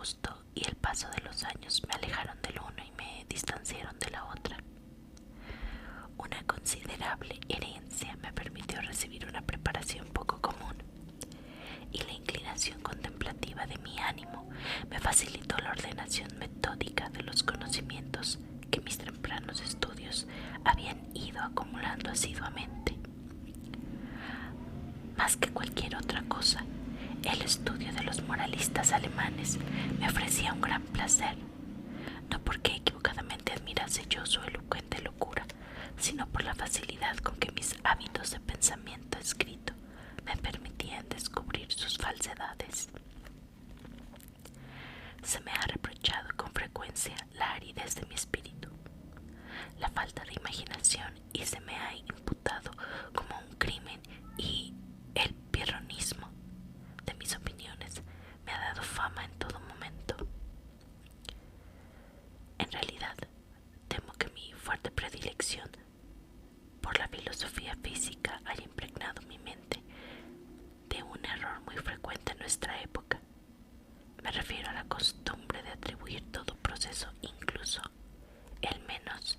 gusto y el paso de los años me alejaron del uno y me distanciaron de la otra. Una considerable herencia me permitió recibir una preparación poco común, y la inclinación contemplativa de mi ánimo me facilitó la ordenación metódica de los conocimientos que mis tempranos estudios habían ido acumulando asiduamente. Más que cualquier otra cosa, el estudio de los moralistas alemanes me ofrecía un gran placer, no porque equivocadamente admirase yo su elocuente locura, sino por la facilidad con que mis hábitos de pensamiento escrito me permitían descubrir sus falsedades. Se me ha reprochado con frecuencia la aridez de mi espíritu, la falta de imaginación, y se me ha imputado como un crimen, y el pirronismo de mis opiniones me ha dado fama en todo momento. En realidad, temo que mi fuerte predilección por la filosofía física haya impregnado mi mente de un error muy frecuente en nuestra época. Me refiero a la costumbre de atribuir todo proceso, incluso el menos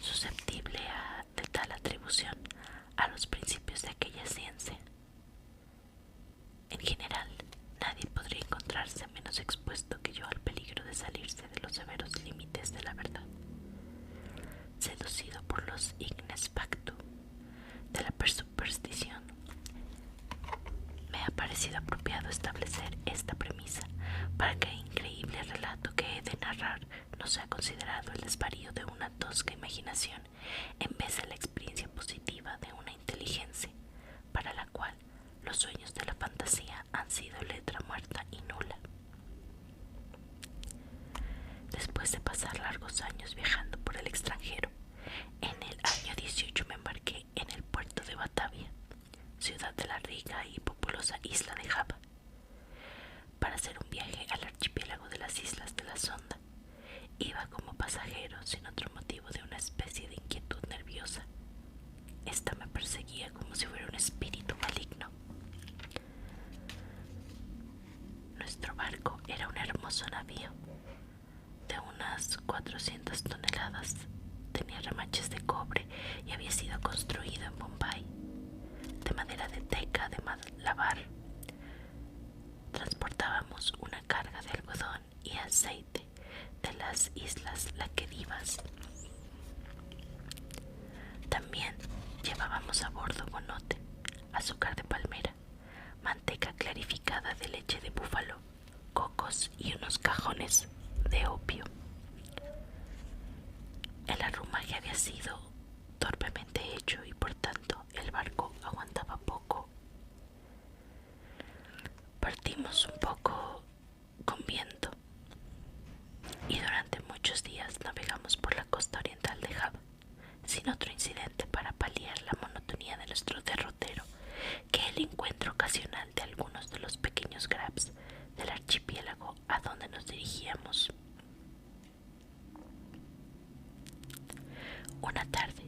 susceptible de tal atribución, a los principios de aquella ciencia. En general, nadie podría encontrarse menos expuesto que yo al peligro de salirse de los severos límites de la verdad. Seducido por los ignes factu de la superstición, me ha parecido apropiado establecer esta premisa para que el increíble relato que he de narrar no sea considerado el desvarío de una tosca imaginación en vez de la experiencia positiva de una inteligencia para la cual los sueños de la fantasía han sido letra muerta y nula. Después de pasar largos años viajando por el extranjero, en el año 18 me embarqué en el puerto de Batavia, ciudad de la rica y populosa isla de Java, para hacer un viaje al archipiélago de las islas de la Sonda. Iba como pasajero sin otro motivo de una especie de inquietud nerviosa. Esta me perseguía como si fuera un espíritu maligno. Nuestro barco era un hermoso navío de unas 400 toneladas. Tenía remaches de cobre y había sido construido en Bombay, de madera de teca de lavar. Transportábamos una carga de algodón y aceite de las islas Laquedivas. También llevábamos a bordo bonote, azúcar de palmera, manteca clarificada de leche de búfalo, cocos y unos cajones de opio. El arrumaje había sido torpemente hecho y por tanto el barco aguantaba poco. Partimos un poco con viento y durante muchos días navegamos por la costa oriental de Java, sin otro incidente para paliar la monotonía de nuestro derrotero que el encuentro ocasional de algunos de los pequeños grabs del archipiélago a donde nos dirigíamos. Una tarde,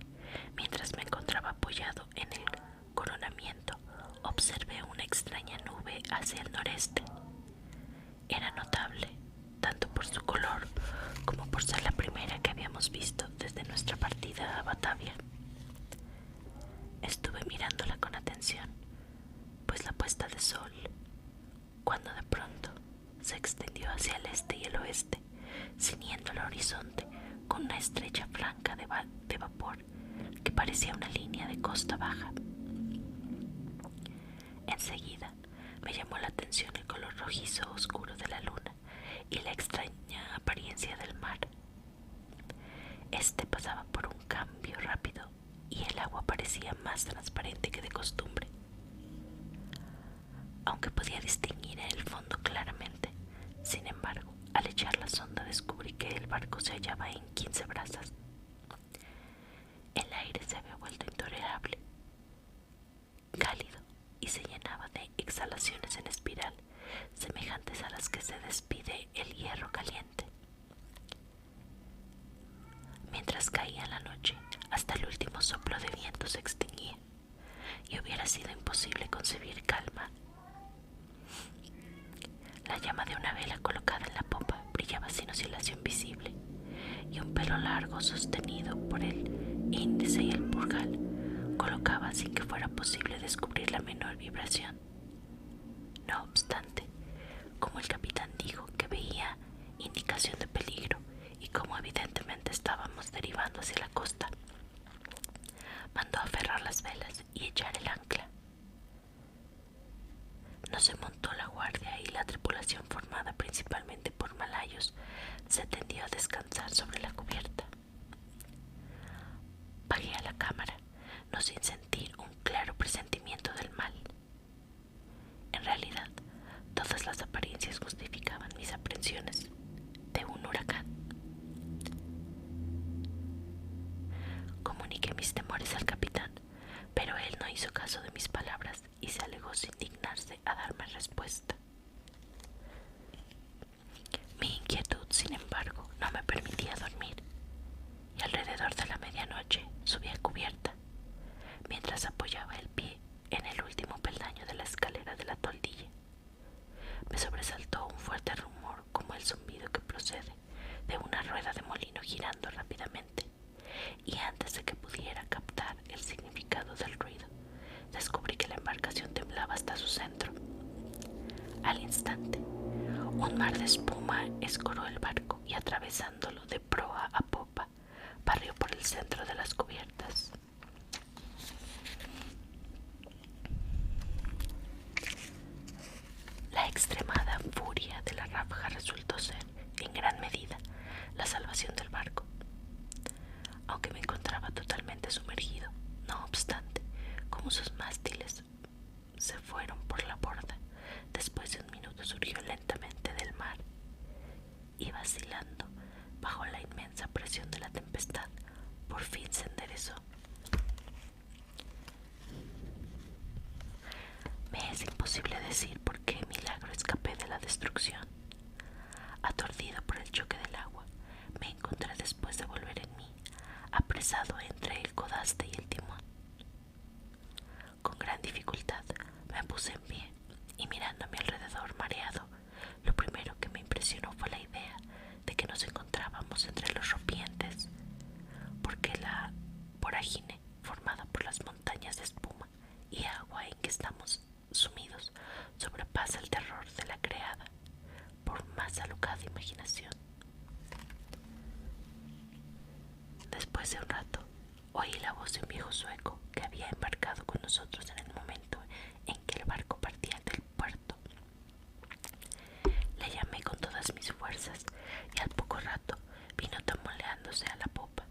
mientras me encontraba apoyado en el coronamiento, observé una extraña nube hacia el noreste. Era notable, tanto por su color como por ser la primera que habíamos visto desde nuestra partida a Batavia. Estuve mirándola con atención, pues la puesta de sol, cuando de pronto se extendió hacia el este y el oeste, ciñendo el horizonte con una estrecha franja de vapor que parecía una línea de costa baja. Enseguida me llamó la atención el color rojizo oscuro de la luna y la extraña apariencia del mar. Este pasaba por un cambio rápido y el agua parecía más transparente que de costumbre. Aunque podía distinguir en el fondo claramente, sin embargo, al echar la sonda descubrí que el barco se hallaba en 15 brazas. El aire se había vuelto intolerable, cálido, y se llenaba de exhalaciones en espiral, semejantes a las La llama de una vela colocada en la popa brillaba sin oscilación visible, y un pelo largo sostenido por el índice y el pulgar colocaba sin que fuera posible descubrir la menor vibración. No obstante, como el capitán dijo que veía indicación de peligro y como evidentemente estábamos derivando hacia la costa, mandó aferrar las velas y echar el ancla. No se montó la guardia y la tripulación, formada principalmente por malayos, se tendió a descansar sobre la cubierta. Bajé a la cámara, no sin sentir un claro presentimiento del mal. En realidad, todas las apariencias justificaban mis aprensiones de un huracán. Comuniqué mis temores al capitán, pero él no hizo caso de mis palabras y se alegó sin dignarse a darme respuesta. Mi inquietud, sin embargo, no me permitía dormir, y alrededor de la medianoche subí a cubierta, mientras apoyaba el pie en el último peldaño de la escalera de la toldilla. Me sobresaltó un fuerte rumor, como el zumbido que procede de una rueda de molino girando rápidamente, y antes de que pudiera captar el significado del ruido, descubrí que la embarcación temblaba hasta su centro. Al instante, un mar de espuma escoró el barco y, atravesándolo de proa a popa, barrió por el centro de las cubiertas. La extremada furia de la ráfaga resultó ser, en gran medida, la salvación del barco. Aunque me encontraba totalmente sumergido, no obstante, como sus mástiles se fueron por la borda, después de un minuto surgió lentamente del mar y, vacilando bajo la inmensa presión de la tempestad, por fin se enderezó. Me es imposible decir por qué milagro escapé de la destrucción. Aturdido por el choque del agua, me encontré, después de volver en mí, apresado entre el codaste y el timón. Con gran dificultad me puse en pie y, mirando a mi alrededor mareado, lo primero que me impresionó fue la idea de que nos encontrábamos entre los rompientes, porque la vorágine formada por las montañas de espuma y agua en que estamos sumidos sobrepasa el terror de la creada por más alocada imaginación. Después de un rato, oí la voz de un viejo sueco que había embarcado con nosotros en el momento en que el barco partía del puerto. Le llamé con todas mis fuerzas y al poco rato vino tambaleándose a la popa.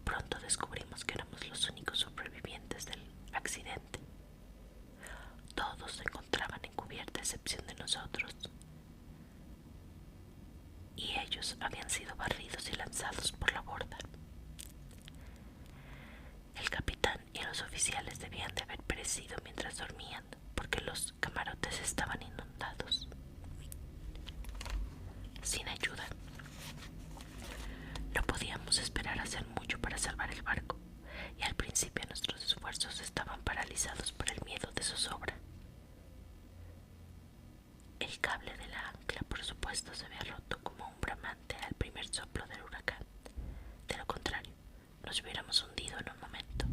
Pronto descubrimos que éramos los únicos supervivientes del accidente. Todos se encontraban en cubierta a excepción de nosotros, y ellos habían sido barridos y lanzados por la borda. El capitán y los oficiales debían de haber perecido mientras dormían, porque los camarotes estaban inundados. Sin ayuda, no podíamos esperar hacer mucho para salvar el barco, y al principio nuestros esfuerzos estaban paralizados por el miedo de zozobra. El cable de la ancla, por supuesto, se había roto como un bramante al primer soplo del huracán. De lo contrario, nos hubiéramos hundido en un momento.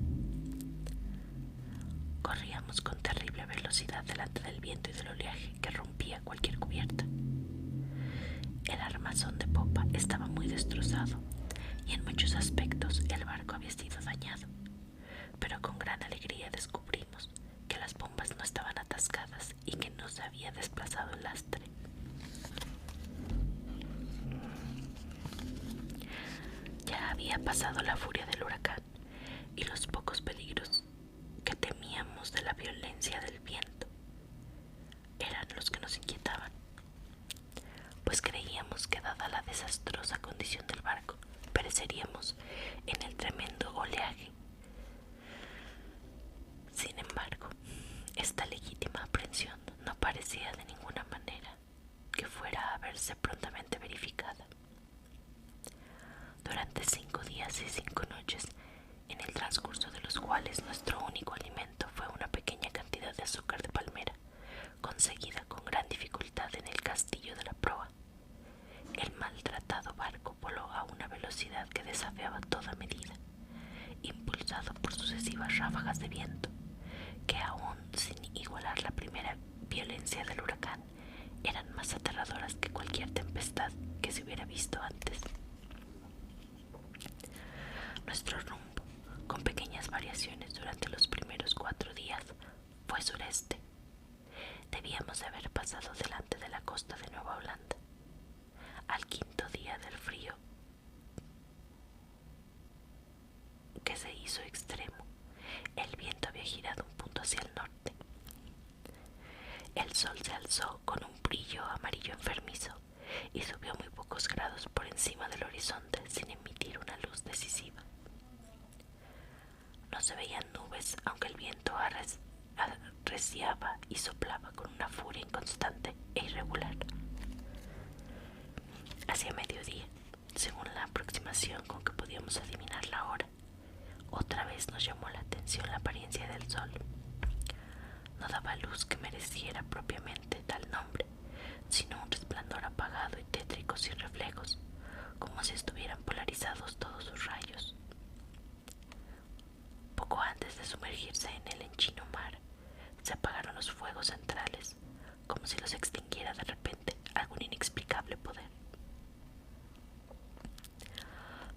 Corríamos con terrible velocidad delante del viento y del oleaje que rompía cualquier cubierta. El armazón de popa estaba muy destrozado y en muchos aspectos el barco había sido dañado, pero con gran alegría descubrimos que las bombas no estaban atascadas y que no se había desplazado el lastre. Ya había pasado la furia del huracán y los pocos peligros que temíamos de la violencia del viento eran los que nos inquietaban, pues creíamos que, dada la desastrosa condición del barco, pereceríamos en el tremendo oleaje. Sin embargo, esta legítima aprensión no parecía de ninguna manera que fuera a verse prontamente verificada. Durante 5 días y 5 noches, en el transcurso de los cuales nuestro único alimento fue una pequeña cantidad de azúcar de palmera, conseguida con gran dificultad, visto antes. Nuestro rumbo, con pequeñas variaciones durante los primeros 4 días, fue sureste. Debíamos de haber pasado delante de la costa de Nueva Holanda. Al quinto día del frío, que se hizo extremo, el viento había girado un punto hacia el norte. El sol se alzó con un brillo amarillo enfermizo y subió muy pocos grados por encima del horizonte sin emitir una luz decisiva. No se veían nubes, aunque el viento arreciaba y soplaba con una furia inconstante e irregular. Hacia mediodía, según la aproximación con que podíamos adivinar la hora, otra vez nos llamó la atención la apariencia del sol. No daba luz que mereciera propiamente tal nombre, sino un resplandor apagado y tétrico sin reflejos, como si estuvieran polarizados todos sus rayos. Poco antes de sumergirse en el henchino mar, se apagaron los fuegos centrales, como si los extinguiera de repente algún inexplicable poder.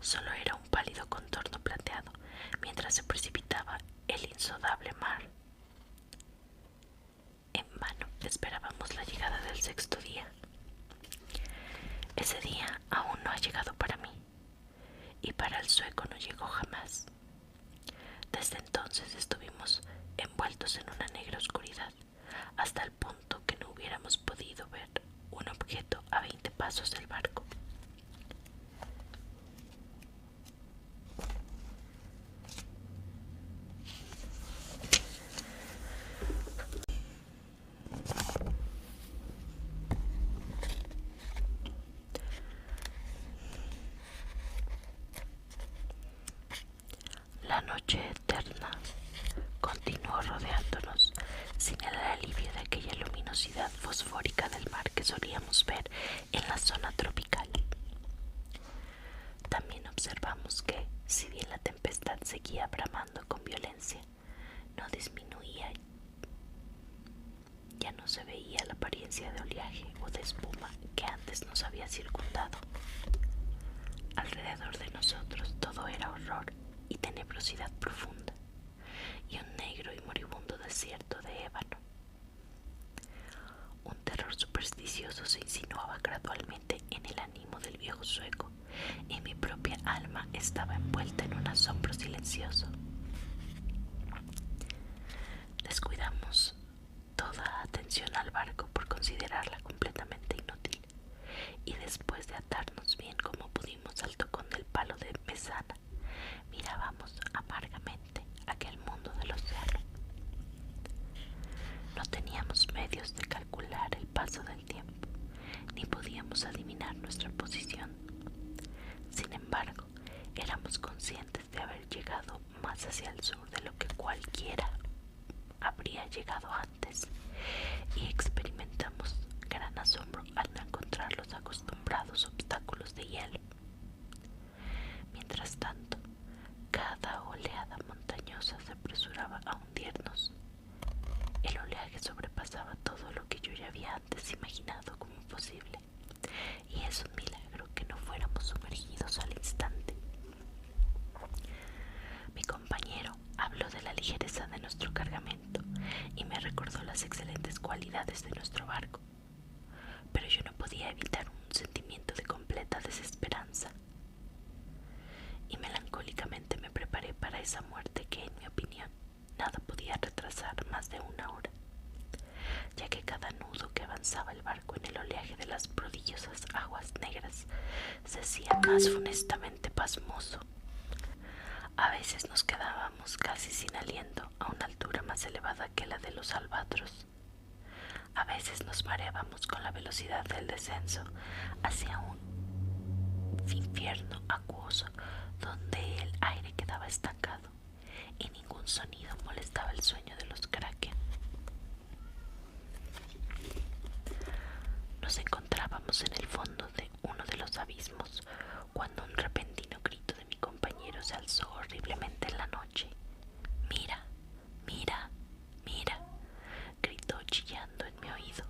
Solo era un pálido contorno plateado mientras se precipitaba el insondable mar. En vano esperábamos la llegada del sexto día. Ese día aún no ha llegado para mí, y para el sueco no llegó jamás. Desde entonces estuvimos envueltos en una negra oscuridad, hasta el punto que no hubiéramos podido ver un objeto a 20 pasos del barco. La noche eterna continuó rodeándonos sin el alivio de aquella luminosidad fosfórica del mar que solíamos ver en la zona tropical. También observamos que, si bien la tempestad seguía bramando con violencia, no disminuía. Ya no se veía la apariencia de oleaje o de espuma que antes nos había circundado. Alrededor de nosotros todo era horror y tenebrosidad profunda, y un negro y moribundo desierto de ébano. Un terror supersticioso se insinuaba gradualmente en el ánimo del viejo sueco, y mi propia alma estaba envuelta en un asombro silencioso. Descuidamos toda atención al barco por considerarla completamente inútil, y después de atarnos bien como pudimos al tocón del palo de mesana, mirábamos amargamente aquel mundo del océano. No teníamos medios de calcular el paso del tiempo, ni podíamos adivinar nuestra posición. Sin embargo, éramos conscientes de haber llegado más hacia el sur de lo que cualquiera habría llegado antes, y experimentamos gran asombro al no encontrar los acostumbrados obstáculos de hielo. Mientras tanto, cada oleada montañosa se apresuraba a hundirnos. El oleaje sobrepasaba todo lo que yo ya había antes imaginado como posible, y es un milagro que no fuéramos sumergidos al instante. Mi compañero habló de la ligereza de nuestro cargamento y me recordó las excelentes cualidades de nuestro barco, pero yo no podía evitar un sentimiento de completa desesperanza, y melancólicamente me preparé para esa muerte que, en mi opinión, nada podía retrasar más de 1 hora, ya que cada nudo que avanzaba el barco en el oleaje de las prodigiosas aguas negras se hacía más funestamente pasmoso. A veces nos quedábamos casi sin aliento a una altura más elevada que la de los albatros. A veces nos mareábamos con la velocidad del descenso hacia un infierno acuoso donde el aire quedaba estancado y ningún sonido molestaba el sueño de los kraken. Nos encontrábamos en el fondo de uno de los abismos cuando un repentino grito de mi compañero se alzó horriblemente en la noche. «¡Mira! ¡Mira! ¡Mira!», gritó chillando en mi oído.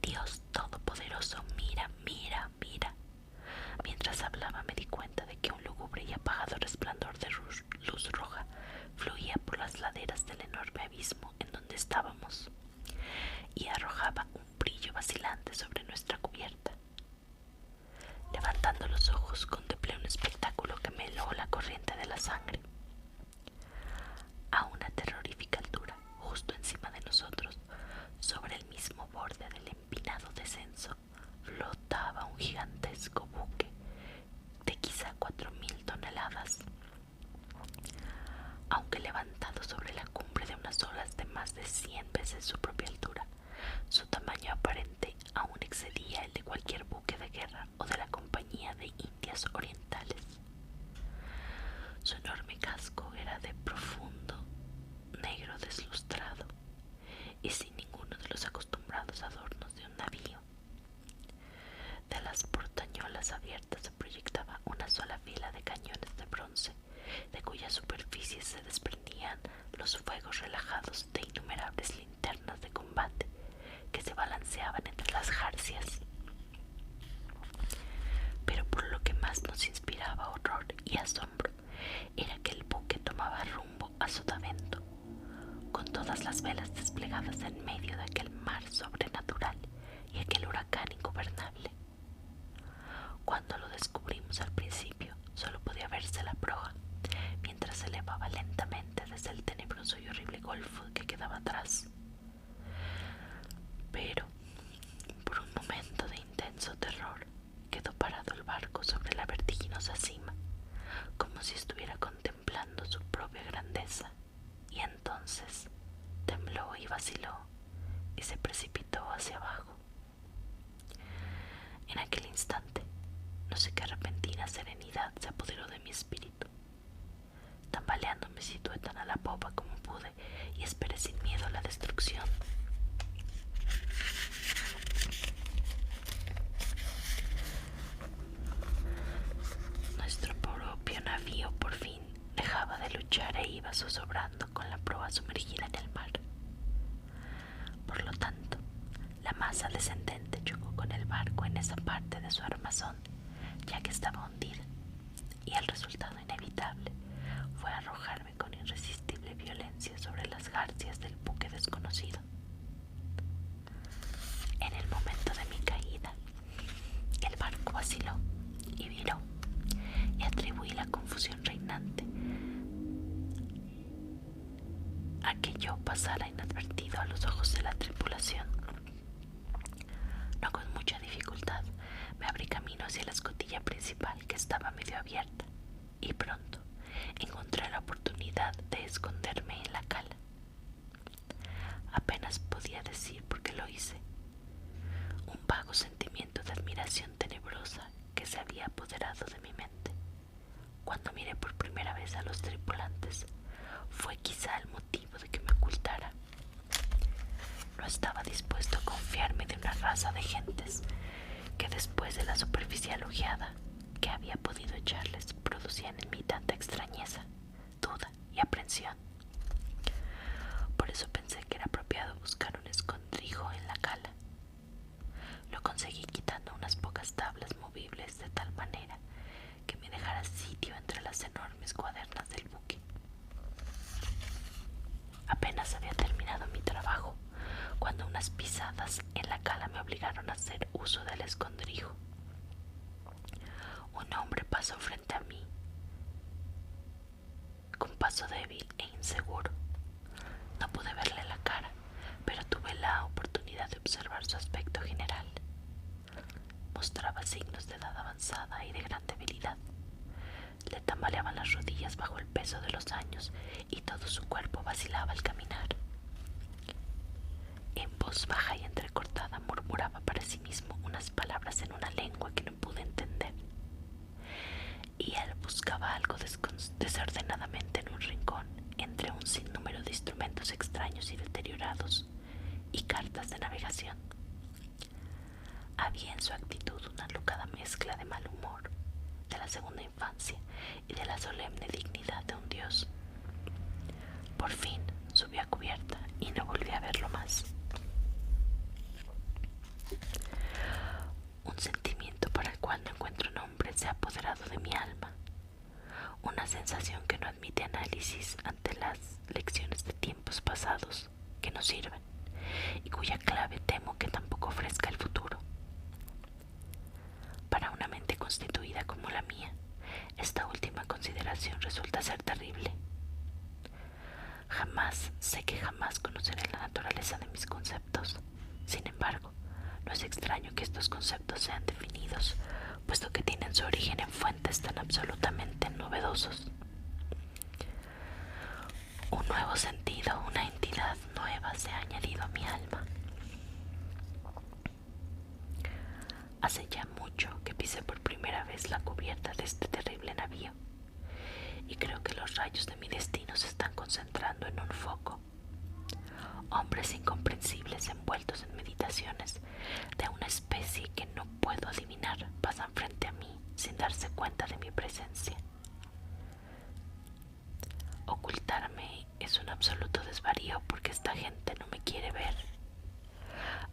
«Dios Todopoderoso, mira, mira, mira». veces su propia altura. Su tamaño aparente aún excedía el de cualquier buque de guerra o de la Compañía de Indias Orientales. Su enorme casco era de profundo negro deslustrado y sin ninguno de los acostumbrados adornos de un navío. De las portañolas abiertas se proyectaba una sola fila de cañones de bronce, de cuya superficie se desprendían los fuegos relajados de innumerables linternas de combate que se balanceaban entre las jarcias. Pero por lo que más nos inspiraba horror y asombro era que el buque tomaba rumbo a Sotavento, con todas las velas desplegadas en medio de aquel mar sobrenatural y aquel huracán ingobernable. Cuando lo descubrimos al principio, solo podía verse la proa, mientras se elevaba lentamente desde el tenebroso y horrible golfo que quedaba atrás. Pero, por un momento de intenso terror, quedó parado el barco sobre la vertiginosa cima, como si estuviera contemplando su propia grandeza, y entonces tembló y vaciló y se precipitó hacia abajo. En aquel instante, no sé qué repentina serenidad se apoderó de mi espíritu. Tambaleando me situé tan a la popa como pude y esperé sin miedo la destrucción. Nuestro propio navío por fin dejaba de luchar e iba zozobrando con la proa sumergida en el mar. Por lo tanto, la masa descendente chocó con el barco en esa parte de su armazón, ya que estaba hundida, y el resultado inevitable fue arrojarme con irresistible violencia sobre las jarcias del buque desconocido. En el momento de mi caída, el barco vaciló y viró, y atribuí la confusión reinante a que yo pasara inadvertido a los ojos de la tripulación. No con mucha dificultad me abrí camino hacia la escotilla principal, que estaba medio abierta, y pronto encontré la oportunidad de esconderme en la cala. Apenas podía decir por qué lo hice. Un vago sentimiento de admiración tenebrosa que se había apoderado de mi mente. Cuando miré por primera vez a los tripulantes, fue quizá el motivo de que me ocultara. No estaba dispuesto a confiarme de una raza de gentes que, después de la superficial ojeada que había podido echarles, producían en mí tanta extrañeza, duda y aprensión. Por eso pensé que era apropiado buscar un escondrijo en la cala. Lo conseguí quitando unas pocas tablas movibles de tal manera que me dejara sitio entre las enormes cuadernas del buque. Apenas había terminado mi trabajo cuando unas pisadas en la cala me obligaron a hacer uso del escondrijo. Un hombre pasó frente a mí con paso débil e inseguro. No pude verle la cara, pero tuve la oportunidad de observar su aspecto general. Mostraba signos de edad avanzada y de gran debilidad. Le tambaleaban las rodillas bajo el peso de los años y todo su cuerpo vacilaba al caminar. En voz baja y entrecortada murmuraba para sí mismo unas palabras en una lengua que no pude entender. Y él buscaba algo desordenadamente en un rincón, entre un sinnúmero de instrumentos extraños y deteriorados y cartas de navegación. Había en su actitud una alocada mezcla de mal humor, de la segunda infancia y de la solemne dignidad de un dios. Por fin subí a cubierta y no volví a verlo más. Un sentimiento para el cual no encuentro nombre se ha apoderado de mi alma. Una sensación que no admite análisis ante las lecciones de tiempos pasados que no sirven y cuya clave temo que tampoco ofrezca el futuro. Para una mente constituida como la mía, esta última consideración resulta ser terrible. Sé que jamás conoceré la naturaleza de mis conceptos. Sin embargo, no es extraño que estos conceptos sean definidos, puesto que tienen su origen en fuentes tan absolutamente novedosos. Un nuevo sentido, una entidad nueva se ha añadido a mi alma. Hace ya mucho que pisé por primera vez la cubierta de este terrible navío, y creo que los rayos de mi destino se están concentrando en un foco. Hombres incomprensibles envueltos en meditaciones de una especie que no puedo adivinar pasan frente a mí sin darse cuenta de mi presencia. Ocultarme es un absoluto desvarío porque esta gente no me quiere ver.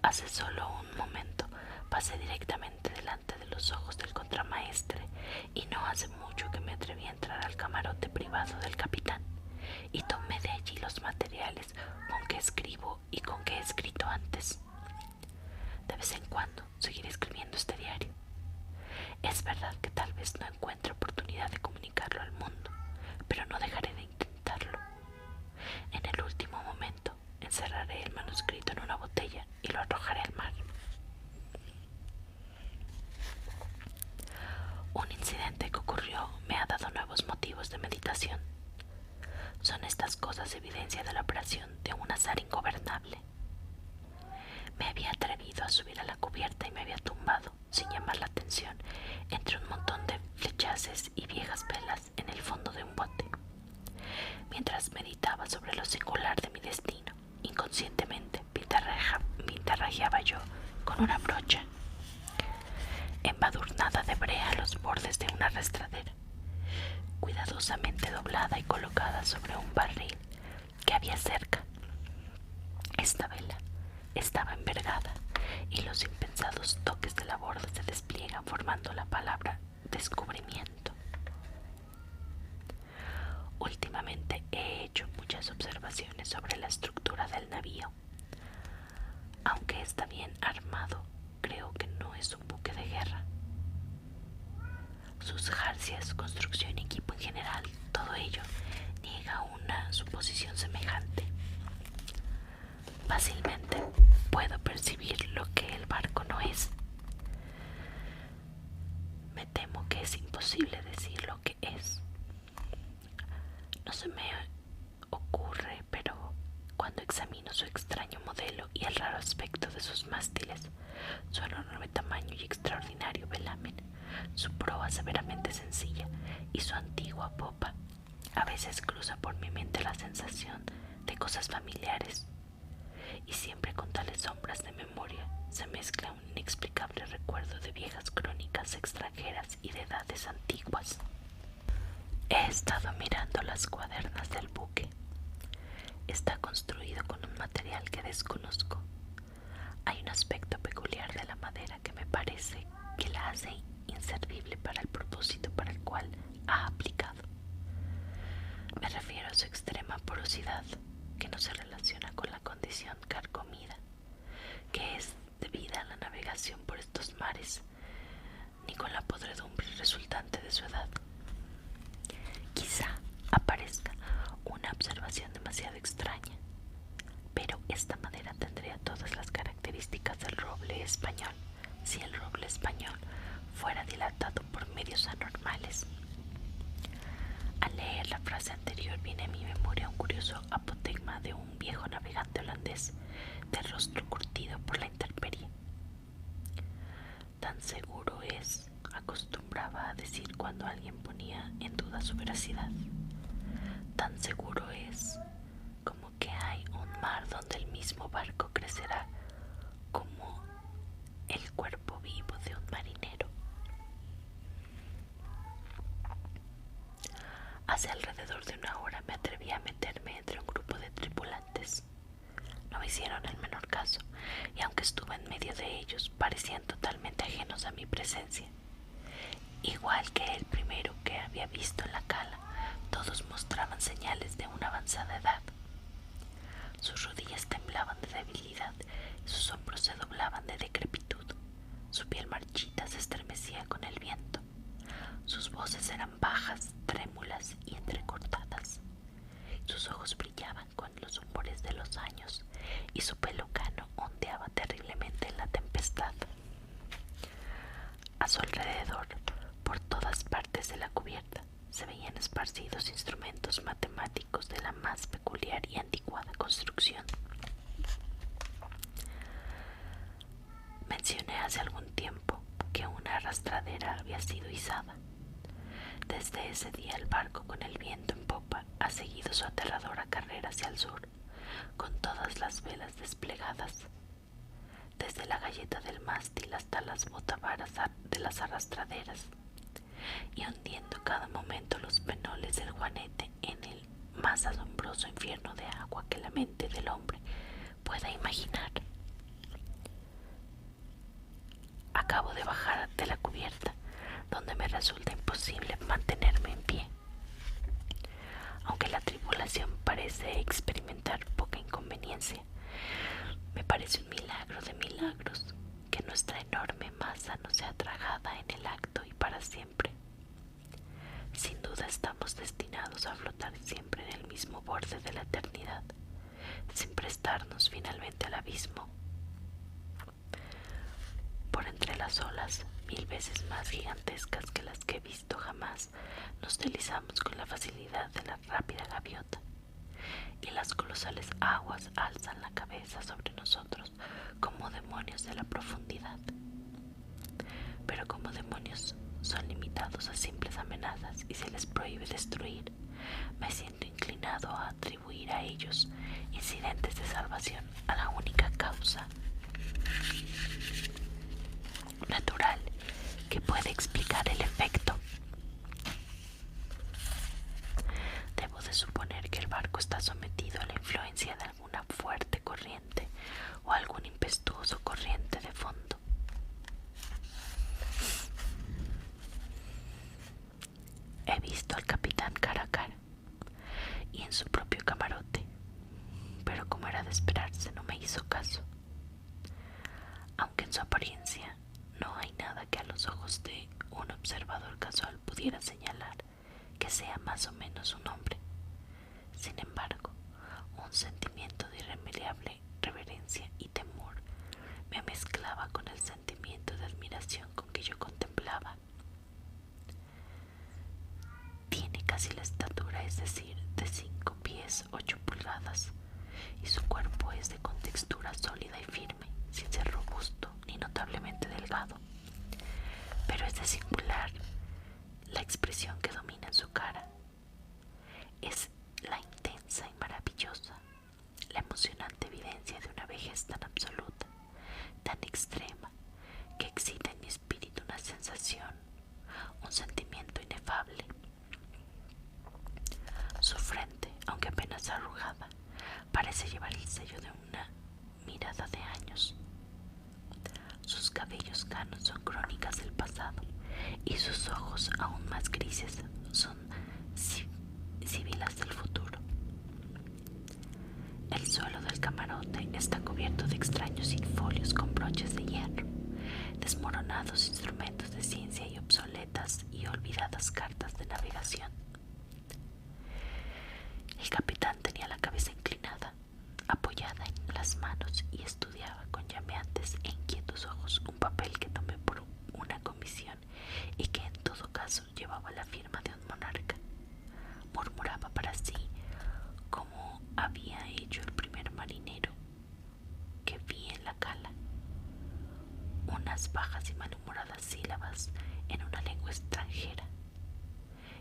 Hace solo un momento pasé directamente delante de los ojos del contramaestre y no hace mucho que me atreví a entrar al camarote privado del capitán y tomé de allí los materiales con que escribo y con que he escrito antes. De vez en cuando seguiré escribiendo este diario. Es verdad que tal vez no encuentre oportunidad de comunicarlo al mundo, pero no dejaré de intentarlo. En el último momento encerraré el manuscrito en una botella y lo arrojaré al mar. Un incidente que ocurrió me ha dado nuevos motivos de meditación. Son estas cosas evidencia de la operación de un azar ingobernable. Me había atrevido a subir a la cubierta y me había tumbado, sin llamar la atención, entre un montón de flechaces y viejas velas en el fondo de un bote. Mientras meditaba sobre lo singular de mi destino, inconscientemente pintarrajeaba yo con una brocha embadurnada de brea los bordes de una arrastradera, cuidadosamente doblada y colocada sobre un barril que había cerca. Esta vela estaba envergada y los impensados toques de la borda se despliegan formando la palabra descubrimiento. Últimamente he hecho muchas observaciones sobre la estructura del navío. Aunque está bien armado, creo que no es un buque de guerra. Sus jarcias, construcción y equipo en general, todo ello niega una suposición semejante. Fácilmente puedo percibir lo que el barco no es. Me temo que es imposible decir lo que es. No se me ocurre, pero cuando examino su extraño modelo y el raro aspecto de sus mástiles, su enorme tamaño y extraordinario velamen, su proa severamente sencilla y su antigua popa, a veces cruza por mi mente la sensación de cosas familiares, y siempre con tales sombras de memoria se mezcla un inexplicable recuerdo de viejas crónicas extranjeras y de edades antiguas. He estado mirando las cuadernas del buque. Está construido con un material que desconozco. Hay un aspecto peculiar de la madera que me parece que la hace inservible para el propósito para el cual ha aplicado. Me refiero a su extrema porosidad, que no se relaciona con la condición carcomida que es debida a la navegación por estos mares, ni con la podredumbre resultante de su edad. Quizá aparezca una observación demasiado extraña, pero esta madera tendría todas las características del roble español, si el roble español fuera dilatado por medios anormales. Al leer la frase anterior viene a mi memoria un curioso apotegma de un viejo navegante holandés de rostro curtido por la intemperie. Tan seguro es, acostumbraba a decir cuando alguien ponía en duda su veracidad, tan seguro es como que hay un mar donde el mismo barco crecerá como el cuerpo vivo de un marinero. Hace alrededor de una hora me atreví a meterme entre un grupo de tripulantes. No me hicieron el menor caso, y aunque estuve en medio de ellos, parecían totalmente ajenos a mi presencia. Igual que el primero que había visto en la cala, todos mostraban señales de una avanzada edad. Sus rodillas temblaban de debilidad, sus hombros se doblaban de decrepitud, su piel marchita se estremecía con el viento. Sus voces eran bajas, trémulas y entrecortadas. Sus ojos brillaban con los humores de los años y su pelo cano ondeaba terriblemente en la tempestad. A su alrededor, por todas partes de la cubierta, se veían esparcidos instrumentos matemáticos de la más peculiar y anticuada construcción. Mencioné hace algún tiempo que una arrastradera había sido izada. Desde ese día el barco, con el viento en popa, ha seguido su aterradora carrera hacia el sur, con todas las velas desplegadas, desde la galleta del mástil hasta las botavaras de las arrastraderas, y hundiendo cada momento los penoles del Juanete en el más asombroso infierno de agua que la mente del hombre pueda imaginar. Acabo de bajar de la cubierta, donde me resulta imposible mantenerme en pie. Aunque la tripulación parece experimentar poca inconveniencia, me parece un milagro de milagros que nuestra enorme masa no sea tragada en el acto y para siempre. Sin duda estamos destinados a flotar siempre en el mismo borde de la eternidad, sin prestarnos finalmente al abismo. Por entre las olas, 1000 veces más gigantescas que las que he visto jamás, nos deslizamos con la facilidad de la rápida gaviota, y las colosales aguas alzan la cabeza sobre nosotros como demonios de la profundidad. Pero como demonios son limitados a simples amenazas y se les prohíbe destruir, me siento inclinado a atribuir a ellos incidentes de salvación a la única causa natural que puede explicar el efecto. Debo de suponer que el barco está sometido a la influencia de alguna fuerte corriente o algún impetuoso corriente de fondo. He visto al capitán cara a cara y en su propio camarote, pero como era de esperarse no me hizo caso. Aunque en su apariencia no hay nada que a los ojos de un observador casual pudiera señalar que sea más o menos un hombre. Sin embargo, un sentimiento de irremediable reverencia y temor me mezclaba con el sentimiento de admiración con que yo contemplaba. Tiene casi la estatura, es decir, de 5 pies 8 pulgadas, y su cuerpo es de contextura sólida y firme, sin ser robusto ni notablemente delgado. Pero es de singular la expresión que domina en su cara. Es la intensa y maravillosa, la emocionante evidencia de una vejez tan absoluta, tan extrema, que excita en mi espíritu una sensación, un sentimiento inefable. Su frente, aunque apenas arrugada, parece llevar el sello de una mirada de años. Sus cabellos canos son crónicas del pasado, y sus ojos, aún más grises, son sibilas del futuro. El suelo del camarote está cubierto de extraños infolios con broches de hierro, desmoronados instrumentos de ciencia y obsoletas y olvidadas cartas de navegación. El capitán tenía la cabeza inclinada, apoyada en las manos, y estudiaba con llameantes e inquietos ojos un papel que tomé por una comisión y que en todo caso llevaba la firma de un monarca. Murmuraba para sí, como había hecho el primer marinero que vi en la cala, unas bajas y malhumoradas sílabas en una lengua extranjera,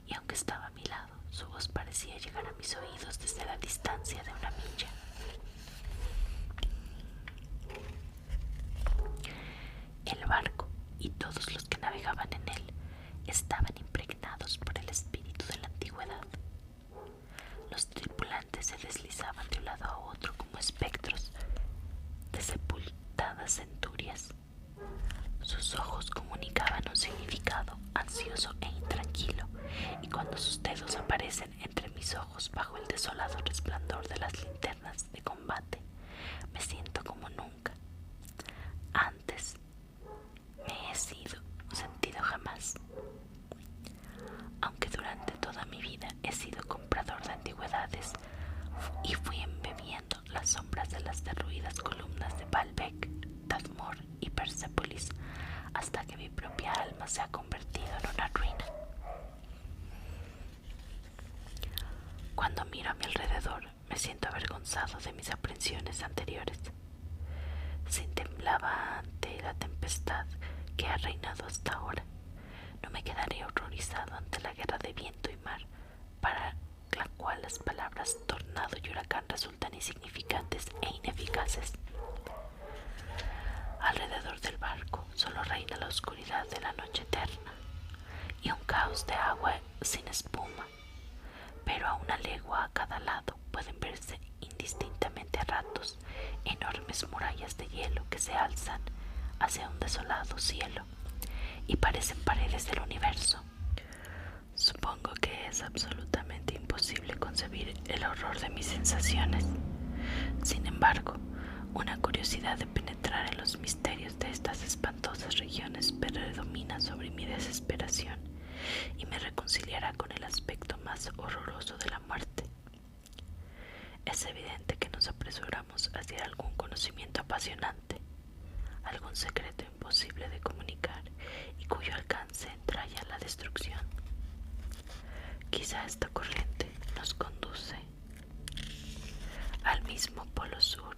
y aunque estaba a mi lado, su voz parecía llegar a mis oídos desde la distancia de una milla. El barco y todos los que navegaban en él estaban impregnados por el espíritu de la antigüedad. Los tripulantes se deslizaban de un lado a otro como espectros de sepultadas centurias. Sus ojos comunicaban un significado ansioso e intranquilo, y cuando sus dedos aparecen entre mis ojos bajo el desolado resplandor de las linternas de combate, me siento como nunca antes me he sentido jamás. Aunque durante toda mi vida he sido comprador de antigüedades y fui embebiendo las sombras de las derruidas columnas de Baalbek, Tadmor y Persépolis, hasta que mi propia alma se ha convertido en una ruina. Cuando miro a mi alrededor, me siento avergonzado de mis aprensiones anteriores. Si temblaba ante la tempestad que ha reinado hasta ahora, no me quedaré horrorizado ante la guerra de viento y mar, para la cual las palabras tornado y huracán resultan insignificantes e ineficaces. Alrededor del barco solo reina la oscuridad de la noche eterna y un caos de agua sin espuma, pero a una legua a cada lado pueden verse indistintamente a ratos enormes murallas de hielo que se alzan hacia un desolado cielo y parecen paredes del universo. Supongo que es absolutamente imposible concebir el horror de mis sensaciones. Sin embargo, una curiosidad de penetrar en los misterios de estas espantosas regiones predomina sobre mi desesperación y me reconciliará con el aspecto más horroroso de la muerte. Es evidente que nos apresuramos hacia algún conocimiento apasionante, algún secreto imposible de comunicar y cuyo alcance entraña la destrucción. Quizá esta corriente nos conduce al mismo polo sur.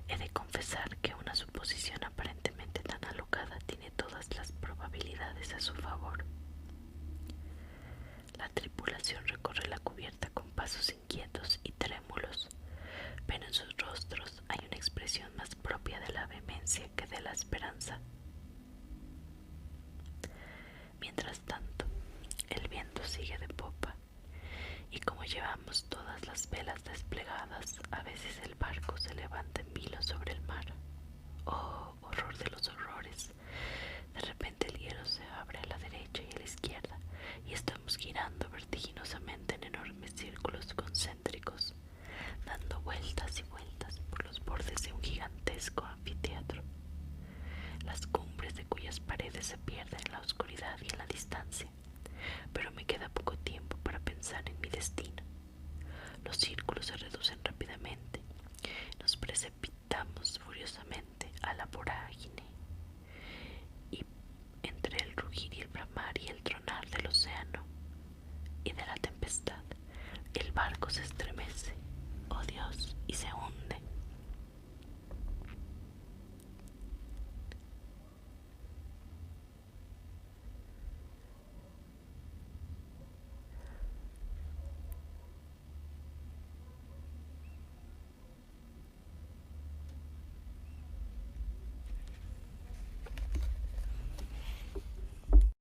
He de confesar que una suposición aparentemente tan alocada tiene todas las probabilidades a su favor. La tripulación recorre la cubierta con pasos inquietos y trémulos, pero en sus rostros hay una expresión más propia de la vehemencia que de la esperanza. Mientras tanto, el viento sigue de popa, y como llevamos todas las velas desplegadas, a veces el barco se levanta en vilo sobre el mar. ¡Oh, horror de los horrores! De repente el hielo se abre a la derecha y a la izquierda, y estamos girando vertiginosamente en enormes círculos concéntricos, dando vueltas y vueltas por los bordes de un gigantesco anfiteatro, las cumbres de cuyas paredes se pierden en la oscuridad y en la distancia. Pero me queda poco tiempo para pensar en mi destino. Los círculos se reducen rápidamente. Nos precipitamos furiosamente a la vorágine. Y entre el rugir y el bramar y el tronar del océano y de la tempestad, el barco se estremece, oh Dios, y se hunde.